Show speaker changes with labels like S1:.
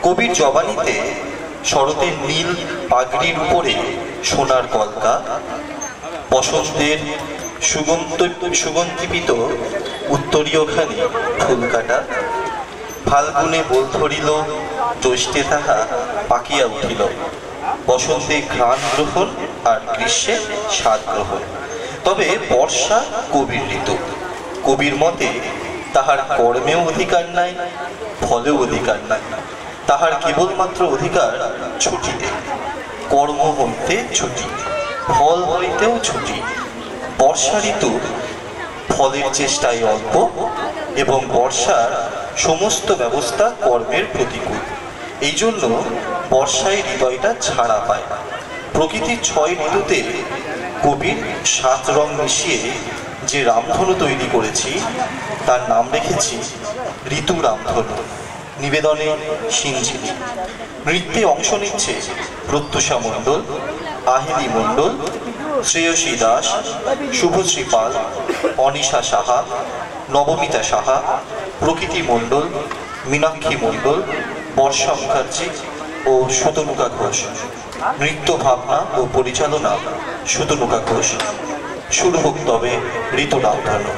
S1: কবির জবানিতে শরতের নীল পাগড়ির উপরে সোনার কলকা, বসন্তের সুগন্ধিপিত উত্তরীয়খানি ফুলকাটা, ফাল্গুনে বোল ধরিল, জ্যৈষ্ঠে তাহা পাকিয়া উঠিল, বসন্তে ঘ্রাণ গ্রহণ আর গ্রীষ্মে স্বাদ গ্রহণ। তবে বর্ষা কবির ঋতু। কবির মতে তাহার কর্মেও অধিকার নাই, ফলেও অধিকার নাই, তাহার কেবলমাত্র অধিকার ছুটিতে। কর্ম হইতে ছুটি, ফল হইতেও ছুটি। বর্ষা ঋতু ফলের চেষ্টায় অল্প এবং বর্ষার সমস্ত ব্যবস্থা কর্মের প্রতিকূল। এই জন্য বর্ষায় হৃদয়টা ছাড়া পায়। প্রকৃতির 6 ঋতুতে কবির 7 রং মিশিয়ে যে রামধনু তৈরি করেছি তার নাম রেখেছি ঋতু রামধনু। নিবেদনে সিঞ্জিনী। নৃত্যে অংশ নিচ্ছে প্রত্যুষা মণ্ডল, আহিলি মণ্ডল, শ্রেয়সী দাস, শুভশ্রী পাল, অনিশা সাহা, নবমিতা সাহা, প্রকৃতি মণ্ডল, মীনাক্ষী মণ্ডল, বর্ষা মুখার্জি ও সুতনুকা ঘোষ। নৃত্য ভাবনা ও পরিচালনা সুতনুকা ঘোষ। শুরু হোক তবে ঋতু রামধনু।